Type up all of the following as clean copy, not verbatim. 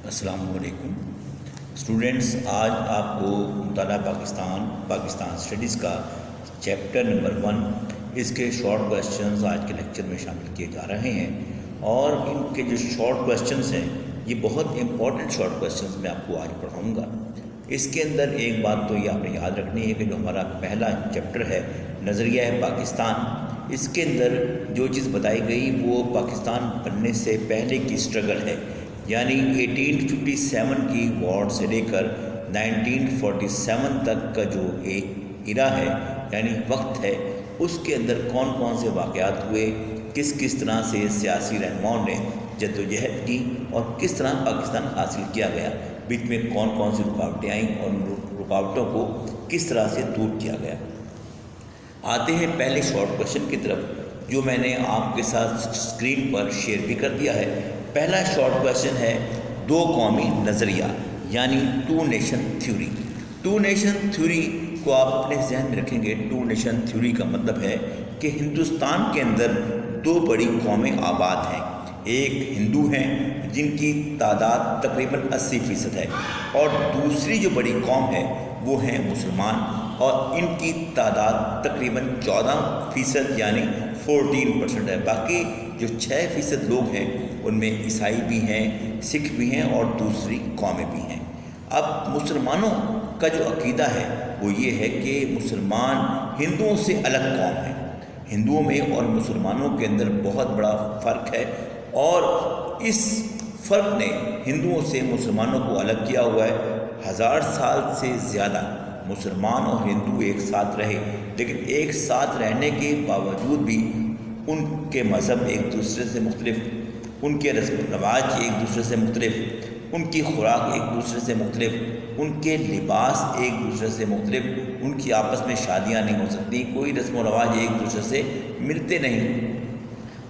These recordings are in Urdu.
السلام علیکم اسٹوڈنٹس، آج آپ کو مطالعہ پاکستان اسٹڈیز کا چیپٹر نمبر 1 اس کے شارٹ کویسچنز آج کے لیکچر میں شامل کیے جا رہے ہیں، اور ان کے جو شارٹ کویسچنز ہیں یہ بہت امپورٹنٹ شارٹ کویسچنز میں آپ کو آج پڑھاؤں گا۔ اس کے اندر ایک بات تو یہ آپ نے یاد رکھنی ہے کہ جو ہمارا پہلا چیپٹر ہے نظریہ پاکستان، اس کے اندر جو چیز بتائی گئی وہ پاکستان بننے سے پہلے کی اسٹرگل ہے، یعنی 1857 کی وار سے لے کر 1947 تک کا جو ایرا ہے یعنی وقت ہے، اس کے اندر کون کون سے واقعات ہوئے، کس کس طرح سے سیاسی رہنماؤں نے جدوجہد کی اور کس طرح پاکستان حاصل کیا گیا، بیچ میں کون کون سی رکاوٹیں آئیں اور ان رکاوٹوں کو کس طرح سے دور کیا گیا۔ آتے ہیں پہلے شارٹ کویسچن کی طرف، جو میں نے آپ کے ساتھ اسکرین پر شیئر بھی کر دیا ہے۔ پہلا شارٹ کویسچن ہے دو قومی نظریہ یعنی two nation theory. Two nation theory کو آپ اپنے ذہن میں رکھیں گے۔ ٹو نیشن تھیوری کا مطلب ہے کہ ہندوستان کے اندر دو بڑی قومیں آباد ہیں، ایک ہندو ہیں جن کی تعداد تقریباً 80% ہے، اور دوسری جو بڑی قوم ہے وہ ہیں مسلمان، اور ان کی تعداد تقریباً 14% یعنی 14% ہے۔ باقی جو 6% لوگ ہیں ان میں عیسائی بھی ہیں، سکھ بھی ہیں اور دوسری قومیں بھی ہیں۔ اب مسلمانوں کا جو عقیدہ ہے وہ یہ ہے کہ مسلمان ہندوؤں سے الگ قوم ہے۔ ہندوؤں میں اور مسلمانوں کے اندر بہت بڑا فرق ہے، اور اس فرق نے ہندوؤں سے مسلمانوں کو الگ کیا ہوا ہے۔ 1000 سال سے زیادہ مسلمان اور ہندو ایک ساتھ رہے، لیکن ایک ساتھ رہنے کے باوجود بھی ان کے مذہب ایک دوسرے سے مختلف، ان کے رسم و رواج ایک دوسرے سے مختلف، ان کی خوراک ایک دوسرے سے مختلف، ان کے لباس ایک دوسرے سے مختلف، ان کی آپس میں شادیاں نہیں ہو سکتی، کوئی رسم و رواج ایک دوسرے سے ملتے نہیں۔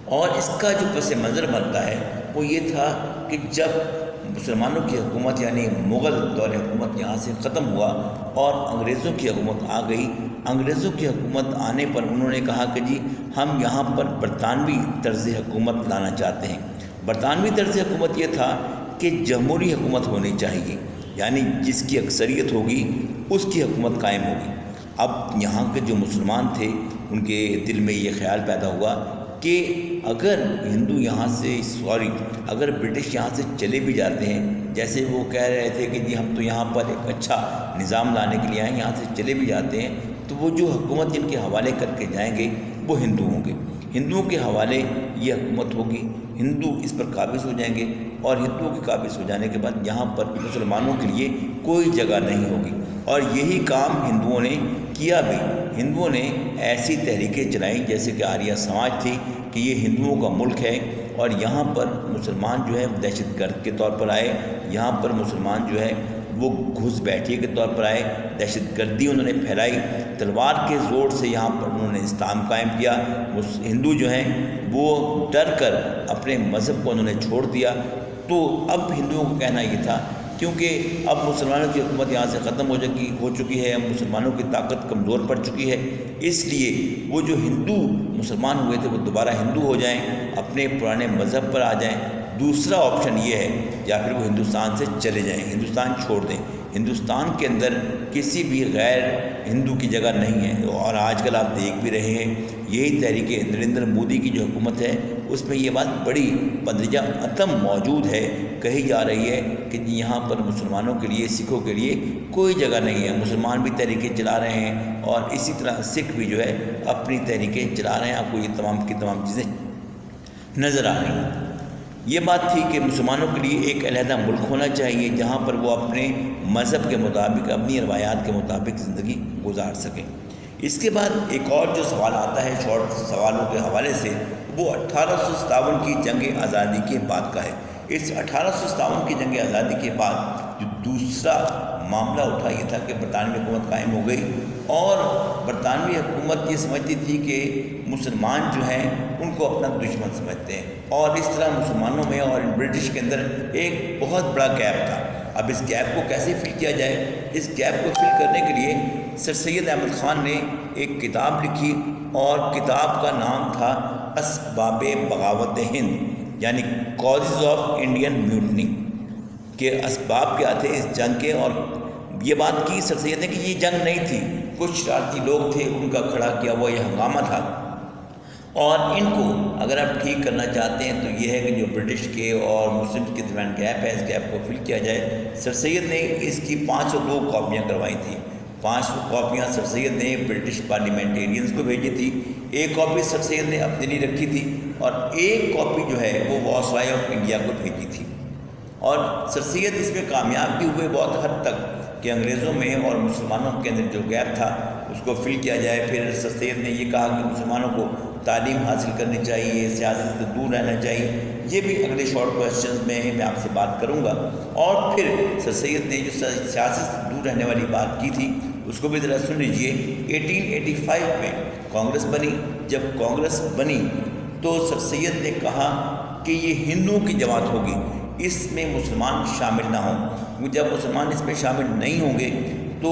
اور اس کا جو پس منظر بنتا ہے وہ یہ تھا کہ جب مسلمانوں کی حکومت یعنی مغل دور حکومت یہاں سے ختم ہوا اور انگریزوں کی حکومت آ گئی، انگریزوں کی حکومت آنے پر انہوں نے کہا کہ جی ہم یہاں پر برطانوی طرز حکومت لانا چاہتے ہیں۔ برطانوی طرز حکومت یہ تھا کہ جمہوری حکومت ہونی چاہیے، یعنی جس کی اکثریت ہوگی اس کی حکومت قائم ہوگی۔ اب یہاں کے جو مسلمان تھے ان کے دل میں یہ خیال پیدا ہوا کہ اگر ہندو یہاں سے اگر برٹش یہاں سے چلے بھی جاتے ہیں، جیسے وہ کہہ رہے تھے کہ جی ہم تو یہاں پر ایک اچھا نظام لانے کے لیے آئے، یہاں سے چلے بھی جاتے ہیں تو وہ جو حکومت جن کے حوالے کر کے جائیں گے وہ ہندو ہوں گے، ہندوؤں کے حوالے یہ حکومت ہوگی، ہندو اس پر قابض ہو جائیں گے، اور ہندوؤں کے قابض ہو جانے کے بعد یہاں پر مسلمانوں کے لیے کوئی جگہ نہیں ہوگی۔ اور یہی کام ہندوؤں نے کیا بھی۔ ہندوؤں نے ایسی تحریکیں چلائیں جیسے کہ آریہ سماج تھی کہ یہ ہندوؤں کا ملک ہے، اور یہاں پر مسلمان جو ہے دہشت گرد کے طور پر آئے، یہاں پر مسلمان جو ہے وہ گھس بیٹھیے کے طور پر آئے، دہشت گردی انہوں نے پھیلائی، تلوار کے زور سے یہاں پر انہوں نے اسلام قائم کیا۔ ہندو جو ہیں وہ ڈر کر اپنے مذہب کو انہوں نے چھوڑ دیا۔ تو اب ہندوؤں کا کہنا یہ تھا کیونکہ اب مسلمانوں کی حکومت یہاں سے ختم ہو چکی ہے، اب مسلمانوں کی طاقت کمزور پڑ چکی ہے، اس لیے وہ جو ہندو مسلمان ہوئے تھے وہ دوبارہ ہندو ہو جائیں، اپنے پرانے مذہب پر آ جائیں۔ دوسرا آپشن یہ ہے یا پھر وہ ہندوستان سے چلے جائیں، ہندوستان چھوڑ دیں۔ ہندوستان کے اندر کسی بھی غیر ہندو کی جگہ نہیں ہے، اور آج کل آپ دیکھ بھی رہے ہیں یہی تحریک نریندر مودی کی جو حکومت ہے اس میں یہ بات بڑی بندرجہ عدم موجود ہے، کہی جا رہی ہے کہ یہاں پر مسلمانوں کے لیے، سکھوں کے لیے کوئی جگہ نہیں ہے۔ مسلمان بھی تحریکیں چلا رہے ہیں اور اسی طرح سکھ بھی جو ہے اپنی تحریکیں چلا رہے ہیں، آپ کو یہ تمام کی تمام چیزیں نظر آ رہی ہیں۔ یہ بات تھی کہ مسلمانوں کے لیے ایک علیحدہ ملک ہونا چاہیے جہاں پر وہ اپنے مذہب کے مطابق، اپنی روایات کے مطابق زندگی گزار سکیں۔ اس کے بعد ایک اور جو سوال آتا ہے شارٹ سوالوں کے حوالے سے، وہ 1857 کی جنگ آزادی کے بعد کا ہے۔ اس 1857 کی جنگ آزادی کے بعد جو دوسرا معاملہ اٹھا یہ تھا کہ برطانوی حکومت قائم ہو گئی، اور برطانوی حکومت یہ سمجھتی تھی کہ مسلمان جو ہیں ان کو اپنا دشمن سمجھتے ہیں، اور اس طرح مسلمانوں میں اور برٹش کے اندر ایک بہت بڑا گیپ تھا۔ اب اس گیپ کو کیسے فل کیا جائے؟ اس گیپ کو فل کرنے کے لیے سر سید احمد خان نے ایک کتاب لکھی، اور کتاب کا نام تھا اسباب بغاوت ہند، یعنی کازز آف انڈین میوٹنی۔ کہ اسباب کیا تھے اس جنگ کے، اور یہ بات کی سر سید نے کہ یہ جنگ نہیں تھی، کچھ شرارتی لوگ تھے، ان کا کھڑا کیا ہوا یہ ہنگامہ تھا، اور ان کو اگر آپ ٹھیک کرنا چاہتے ہیں تو یہ ہے کہ جو برٹش کے اور مسلم کے درمیان گیپ ہے، اس گیپ کو فل کیا جائے۔ سر سید نے اس کی 502 کاپیاں کروائی تھیں، 500 کاپیاں سر سید نے برٹش پارلیمنٹیرینز کو بھیجی تھی، ایک کاپی سر سید نے اپنے لیے رکھی تھی، اور ایک کاپی جو ہے وہ وائسرائے آف انڈیا کو بھیجی تھی۔ اور سر سید اس میں کامیاب بھی ہوئے بہت حد تک کہ انگریزوں میں اور مسلمانوں کے اندر جو گیپ تھا اس کو فل کیا جائے۔ پھر سر سید نے یہ کہا کہ مسلمانوں کو تعلیم حاصل کرنی چاہیے، سیاست سے دور رہنا چاہیے، یہ بھی اگلے شارٹ کویسچنز میں آپ سے بات کروں گا۔ اور پھر سر سید نے جو سیاست سے دور رہنے والی بات کی تھی اس کو بھی ذرا سن لیجیے۔ 1885 میں کانگریس بنی، جب کانگریس بنی تو سر سید نے کہا کہ یہ ہندوؤں کی جماعت ہوگی، اس میں مسلمان شامل نہ ہوں، جب مسلمان اس میں شامل نہیں ہوں گے تو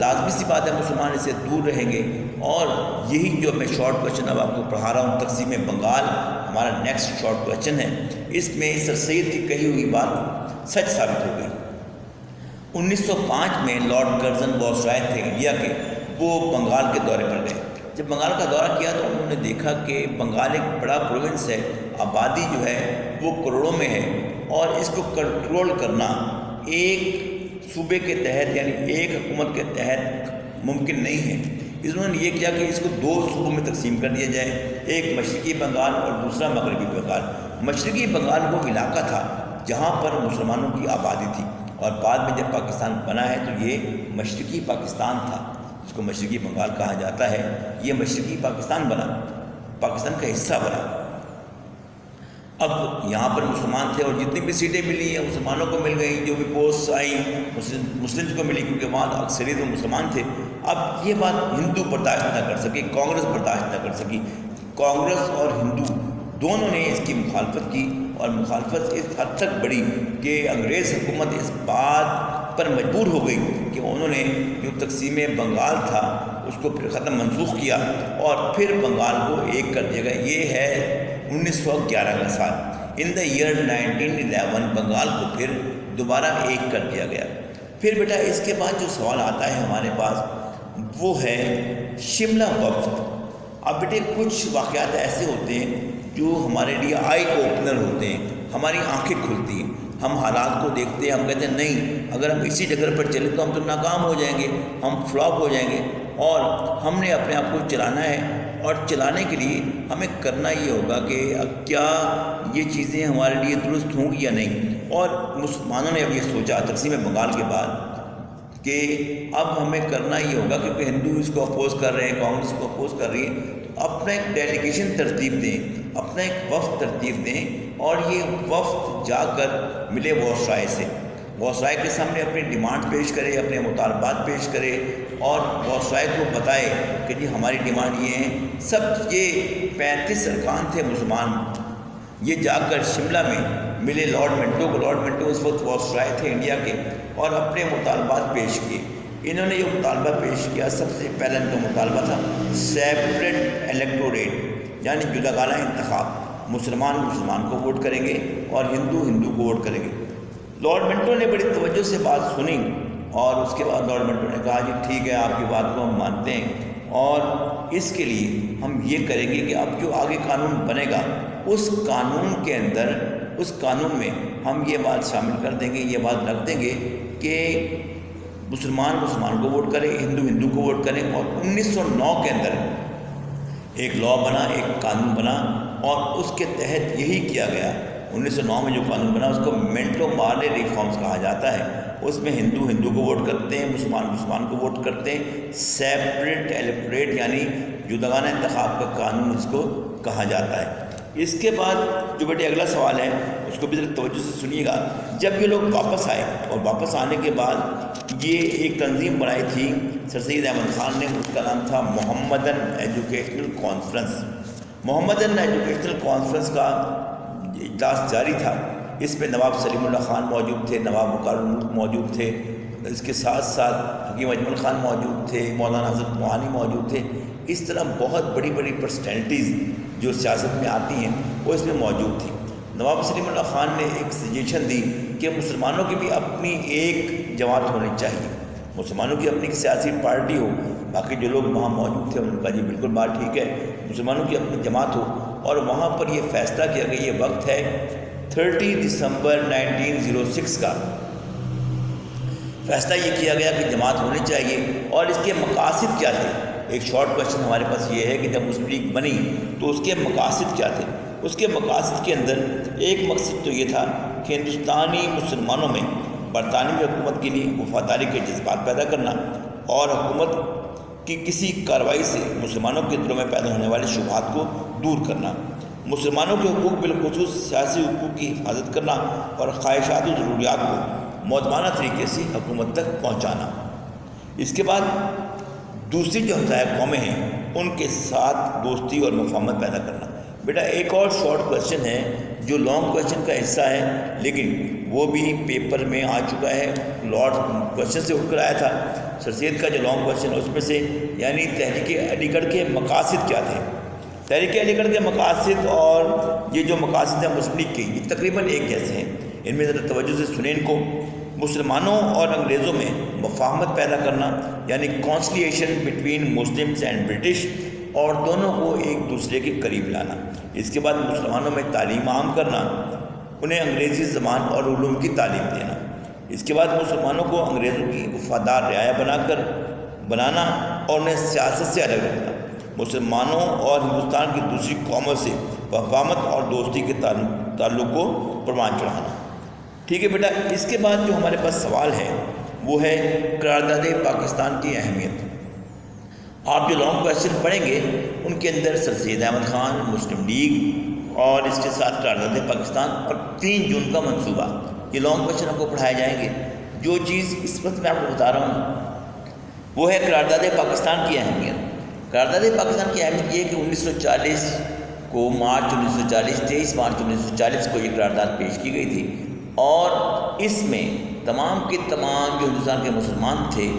لازمی سی بات ہے مسلمان اس سے دور رہیں گے۔ اور یہی جو میں شارٹ کویسچن اب آپ کو پڑھا رہا ہوں، تقسیم بنگال ہمارا نیکسٹ شارٹ کویسچن ہے، اس میں سر سید کی کہی ہوئی بات سچ ثابت ہو گئی۔ 1905 میں لارڈ کرزن وائسرائے تھے انڈیا کے، وہ بنگال کے دورے پر گئے۔ جب بنگال کا دورہ کیا تو انہوں نے دیکھا کہ بنگال ایک بڑا پروونس ہے، آبادی جو ہے وہ کروڑوں میں ہے، اور اس کو کنٹرول کرنا ایک صوبے کے تحت یعنی ایک حکومت کے تحت ممکن نہیں ہے۔ انہوں نے یہ کیا کہ اس کو 2 صوبوں میں تقسیم کر دیا جائے، ایک مشرقی بنگال اور دوسرا مغربی بنگال۔ مشرقی بنگال وہ علاقہ تھا جہاں پر مسلمانوں کی آبادی تھی، اور بعد میں جب پاکستان بنا ہے تو یہ مشرقی پاکستان تھا، اس کو مشرقی بنگال کہا جاتا ہے۔ یہ مشرقی پاکستان بنا، پاکستان کا حصہ بنا۔ اب یہاں پر مسلمان تھے، اور جتنی بھی سیٹیں ملی ہیں مسلمانوں کو مل گئیں، جو بھی پوسٹ آئیں مسلمز کو ملی، کیونکہ وہاں اکثریت میں مسلمان تھے۔ اب یہ بات ہندو برداشت نہ کر سکی، کانگریس برداشت نہ کر سکی۔ کانگریس اور ہندو دونوں نے اس کی مخالفت کی، اور مخالفت اس حد تک بڑھی کہ انگریز حکومت اس بات پر مجبور ہو گئی کہ انہوں نے جو تقسیم بنگال تھا اس کو پھر منسوخ کیا، اور پھر بنگال کو ایک کر دیا گیا۔ یہ ہے 1911 کا سال۔ ان دا ایئر 1911 بنگال کو پھر دوبارہ ایک کر دیا گیا۔ پھر بیٹا اس کے بعد جو سوال آتا ہے ہمارے پاس وہ ہے شملہ وفد۔ اب بیٹے کچھ واقعات ایسے ہوتے ہیں جو ہمارے لیے آئی اوپنر ہوتے ہیں، ہماری آنکھیں کھلتی ہیں، ہم حالات کو دیکھتے ہیں، ہم کہتے ہیں نہیں اگر ہم اسی جگہ پر چلیں تو ہم تو ناکام ہو جائیں گے، ہم فلاپ ہو جائیں گے، اور ہم نے اپنے آپ کو چلانا ہے، اور چلانے کے لیے ہمیں کرنا یہ ہوگا کہ کیا یہ چیزیں ہمارے لیے درست ہوں گی یا نہیں۔ اور مسلمانوں نے اب یہ سوچا تقسیم بنگال کے بعد کہ اب ہمیں کرنا یہ ہوگا، کیونکہ ہندو اس کو اپوز کر رہے ہیں، کانگریس کو اپوز کر رہی ہے، تو اپنا ایک ڈیلیگیشن ترتیب دیں، اپنا ایک وفد ترتیب دیں، اور یہ وفد جا کر ملے وائسرائے سے، وائسرائے کے سامنے اپنی ڈیمانڈ پیش کرے، اپنے مطالبات پیش کرے، اور وائسرائے کو بتائے کہ جی ہماری ڈیمانڈ یہ ہیں۔ سب یہ 35 ارکان تھے مسلمان، یہ جا کر شملہ میں ملے لارڈ منٹو کو۔ لارڈ منٹو اس وقت وائسرائے تھے انڈیا کے، اور اپنے مطالبات پیش کیے۔ انہوں نے یہ مطالبہ پیش کیا، سب سے پہلا ان کا مطالبہ تھا سیپریٹ الیکٹوریٹ، یعنی جداگانہ انتخاب، مسلمان کو ووٹ کریں گے اور ہندو کو ووٹ کریں گے۔ لارڈ منٹو نے بڑی توجہ سے بات سنی، اور اس کے بعد لارڈ منٹو نے کہا جی ٹھیک ہے آپ کی بات کو ہم مانتے ہیں، اور اس کے لیے ہم یہ کریں گے کہ اب جو آگے قانون بنے گا اس قانون کے اندر، اس قانون میں ہم یہ بات شامل کر دیں گے، یہ بات رکھ دیں گے کہ مسلمان کو ووٹ کریں، ہندو کو ووٹ کریں۔ اور 1909 کے اندر ایک لا بنا، ایک قانون بنا، اور اس کے تحت یہی کیا گیا۔ 1909 میں جو قانون بنا اس کو منٹو مارلے ریفارمز کہا جاتا ہے۔ اس میں ہندو کو ووٹ کرتے ہیں، مسلمان کو ووٹ کرتے ہیں، سیپریٹ الیکٹوریٹ یعنی جداگانہ انتخاب کا قانون اس کو کہا جاتا ہے۔ اس کے بعد جو بیٹے اگلا سوال ہے اس کو بھی ذرا توجہ سے سنیے گا۔ جب یہ لوگ واپس آئے، اور واپس آنے کے بعد یہ ایک تنظیم بنائی تھی سر سید احمد خان نے، اس کا نام تھا محمدن ایجوکیشنل کانفرنس۔ محمدن ایجوکیشنل کانفرنس کا اجلاس جاری تھا۔ اس میں نواب سلیم اللہ خان موجود تھے، نواب وقار الملک موجود تھے، اس کے ساتھ ساتھ حکیم اجمل خان موجود تھے، مولانا حضرت موہانی موجود تھے۔ اس طرح بہت بڑی پرسنالٹیز جو سیاست میں آتی ہیں وہ اس میں موجود تھی۔ نواب سلیم اللہ خان نے ایک سجیشن دی کہ مسلمانوں کی بھی اپنی ایک جماعت ہونی چاہیے، مسلمانوں کی اپنی سیاسی پارٹی ہو۔ باقی جو لوگ وہاں موجود تھے انہوں نے کہا جی بالکل بات ٹھیک ہے، مسلمانوں کی اپنی جماعت ہو، اور وہاں پر یہ فیصلہ کیا کہ یہ وقت ہے 30 دسمبر 1906 کا فیصلہ یہ کیا گیا کہ جماعت ہونی چاہیے۔ اور اس کے مقاصد کیا تھے؟ ایک شارٹ کوشچن ہمارے پاس یہ ہے کہ جب مسلم لیگ بنی تو اس کے مقاصد کیا تھے؟ اس کے مقاصد کے اندر ایک مقصد تو یہ تھا کہ ہندوستانی مسلمانوں میں برطانوی حکومت کے لیے وفاداری کے جذبات پیدا کرنا، اور حکومت کی کسی کارروائی سے مسلمانوں کے دلوں میں پیدا ہونے والے شبہات کو دور کرنا، مسلمانوں کے حقوق بالخصوص سیاسی حقوق کی حفاظت کرنا، اور خواہشات و ضروریات کو مؤدبانہ طریقے سے حکومت تک پہنچانا۔ اس کے بعد دوسری جو ہمسایہ قومیں ہیں ان کے ساتھ دوستی اور مفاہمت پیدا کرنا۔ بیٹا ایک اور شارٹ کویشچن ہے جو لانگ کویشچن کا حصہ ہے، لیکن وہ بھی پیپر میں آ چکا ہے، لارڈ کویشچن سے اٹھ کر آیا تھا۔ سر سید کا جو لانگ کویشچن ہے اس میں سے یعنی تحریک علی گڑھ کے مقاصد کیا تھے؟ تحریک علی گڑھ کے مقاصد اور یہ جو مقاصد ہیں مسلم لیگ کے، یہ تقریباً ایک جیسے ہیں۔ ان میں ذرا توجہ سے سنیں ان کو۔ مسلمانوں اور انگریزوں میں مفاہمت پیدا کرنا یعنی کانسلیشن بٹوین مسلمس اینڈ برٹش، اور دونوں کو ایک دوسرے کے قریب لانا۔ اس کے بعد مسلمانوں میں تعلیم عام کرنا، انہیں انگریزی زبان اور علوم کی تعلیم دینا۔ اس کے بعد مسلمانوں کو انگریزوں کی وفادار رعایا بنانا اور انہیں سیاست سے الگ رکھنا، مسلمانوں اور ہندوستان کی دوسری قوموں سے مفاہمت اور دوستی کے تعلق کو پروان چڑھانا۔ ٹھیک ہے بیٹا، اس کے بعد جو ہمارے پاس سوال ہے وہ ہے قرارداد پاکستان کی اہمیت۔ آپ جو لانگ کویشچن پڑھیں گے ان کے اندر سر سید احمد خان، مسلم لیگ اور اس کے ساتھ قرارداد پاکستان اور 3 جون کا منصوبہ، یہ لانگ کویشچن آپ کو پڑھائے جائیں گے۔ جو چیز اس وقت میں آپ کو بتا رہا ہوں وہ ہے قرارداد پاکستان کی اہمیت۔ قرارداد پاکستان کی اہمیت یہ ہے کہ 1940 کو مارچ 1940 23 مارچ 1940 کو یہ قرارداد پیش کی گئی تھی، اور اس میں تمام کے تمام جو ہندوستان کے مسلمان تھے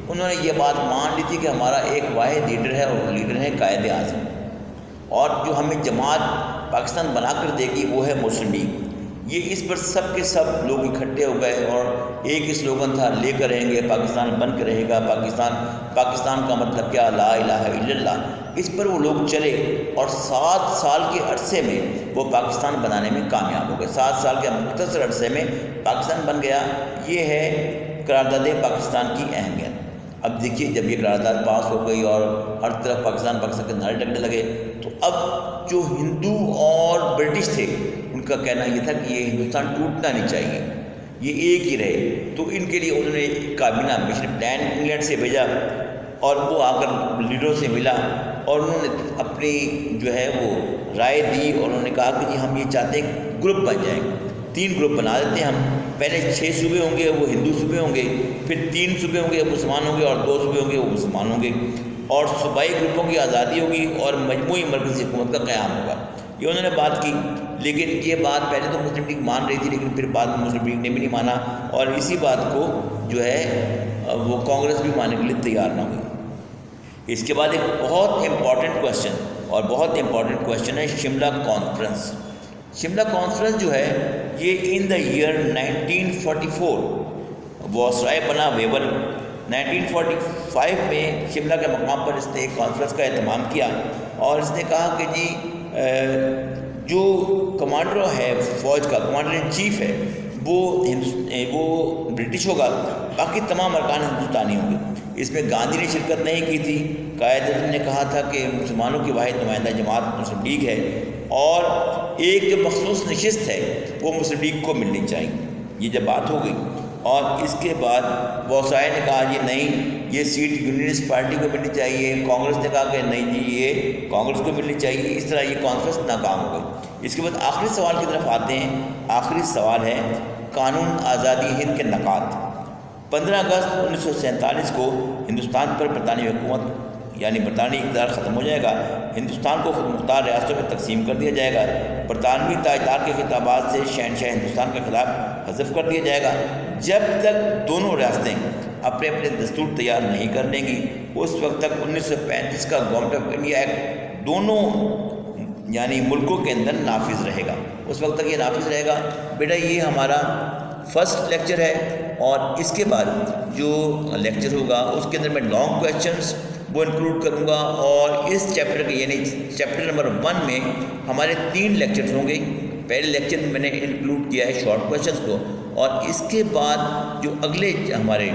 انہوں نے یہ بات مان لی تھی کہ ہمارا ایک واحد لیڈر ہے، اور وہ لیڈر ہے قائد اعظم، اور جو ہمیں جماعت پاکستان بنا کر دے گی وہ ہے مسلم لیگ۔ یہ اس پر سب کے سب لوگ اکٹھے ہو گئے، اور ایک ہی سلوگن تھا، لے کر رہیں گے پاکستان، بن کے رہے گا پاکستان۔ پاکستان کا مطلب کیا؟ لا الہ الا اللہ۔ اس پر وہ لوگ چلے، اور 7 سال کے عرصے میں وہ پاکستان بنانے میں کامیاب ہو گئے۔ 7 سال کے مختصر عرصے میں پاکستان بن گیا۔ یہ ہے قرارداد پاکستان کی اہمیت۔ اب دیکھیے جب یہ قرارداد پاس ہو گئی اور ہر طرف پاکستان کے نعرے لگنے لگے، تو اب جو ہندو اور برٹش تھے ان کا کہنا یہ تھا کہ یہ ہندوستان ٹوٹنا نہیں چاہیے، یہ ایک ہی رہے۔ تو ان کے لیے انہوں نے ایک کابینہ مشن پلان انگلینڈ سے بھیجا، اور وہ آ کر لیڈروں سے ملا، اور انہوں نے اپنی جو ہے وہ رائے دی، اور انہوں نے کہا کہ جی ہم یہ چاہتے ہیں گروپ بن جائیں، 3 گروپ بنا دیتے ہیں ہم۔ پہلے 6 صوبے ہوں گے وہ ہندو صوبے ہوں گے، پھر 3 صوبے ہوں گے وہ مسلمان ہوں گے، اور 2 صوبے ہوں گے وہ مسلمان ہوں گے، اور صوبائی گروپوں کی آزادی ہوگی، اور مجموعی مرکزی حکومت کا قیام ہوگا۔ یہ انہوں نے بات کی، لیکن یہ بات پہلے تو مسلم لیگ مان رہی تھی، لیکن پھر بعد میں مسلم لیگ نے بھی نہیں مانا، اور اسی بات کو جو ہے وہ کانگریس بھی ماننے کے لیے تیار نہ ہوئی۔ اس کے بعد ایک بہت امپورٹنٹ کویشچن، اور بہت امپورٹنٹ کویشچن ہے شملہ کانفرنس۔ شملہ کانفرنس جو ہے یہ ان دا ایئر 1944 وائسرائے بنا ویور۔ 1945 میں شملہ کے مقام پر اس نے ایک کانفرنس کا اہتمام کیا، اور اس نے کہا کہ جی جو کمانڈر ہے فوج کا، کمانڈر ان چیف ہے وہ برٹش ہوگا، باقی تمام ارکان ہندوستانی ہوں گے۔ اس میں گاندھی نے شرکت نہیں کی تھی۔ قائد اعظم نے کہا تھا کہ مسلمانوں کی واحد نمائندہ جماعت مسلم لیگ ہے، اور ایک جو مخصوص نشست ہے وہ مسلم لیگ کو ملنی چاہیے۔ یہ جب بات ہو گئی، اور اس کے بعد وائسرائے نے کہا یہ نہیں، یہ سیٹ یونینسٹ پارٹی کو ملنی چاہیے، کانگریس نے کہا کہ نہیں جی یہ کانگریس کو ملنی چاہیے۔ اس طرح یہ کانفرنس ناکام ہو گئی۔ اس کے بعد آخری سوال کی طرف آتے ہیں۔ آخری سوال ہے قانون آزادی ہند کے نکات۔ 15 اگست 1947 کو ہندوستان پر برطانوی حکومت یعنی برطانوی اقتدار ختم ہو جائے گا، ہندوستان کو خود مختار ریاستوں میں تقسیم کر دیا جائے گا، برطانوی تاجدار کے خطابات سے شہنشاہ ہندوستان کا خطاب حذف کر دیا جائے گا۔ جب تک دونوں ریاستیں اپنے اپنے دستور تیار نہیں کر لیں گی، اس وقت تک 1935 کا گورنمنٹ آف انڈیا ایکٹ دونوں یعنی ملکوں کے اندر نافذ رہے گا، اس وقت تک یہ نافذ رہے گا۔ بیٹا یہ ہمارا فرسٹ لیکچر ہے، اور اس کے بعد جو لیکچر ہوگا اس کے اندر میں لانگ کویشچنس وہ انکلوڈ کروں گا، اور اس چیپٹر کے یعنی چیپٹر نمبر 1 میں ہمارے 3 لیکچرز ہوں گے۔ پہلے لیکچر میں نے انکلوڈ کیا ہے شارٹ کویشچنس کو، اور اس کے بعد جو اگلے ہمارے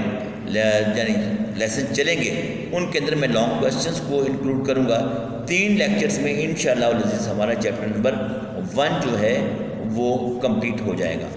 یعنی لیسن چلیں گے ان کے اندر میں لانگ کویشچنس کو انکلوڈ کروں گا۔ 3 لیکچرز میں انشاءاللہ العزیز ہمارا چیپٹر نمبر 1 جو ہے وہ کمپلیٹ ہو جائے گا۔